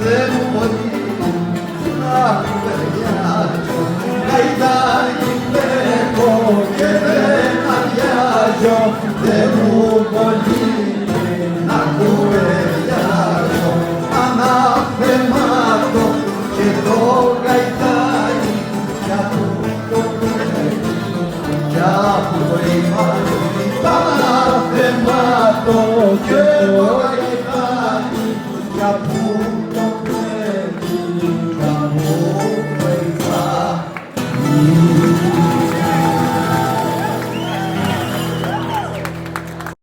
δεν μπορεί να κουβεντιάζω. Καητάκι μπλέκω και δεν αδειάζω, δεν μου μπορεί να κουβεντιάζω. Αναθεμάτω και το καητάκι κι από το παιδί κι από το ημάδι. Αναθεμάτω και το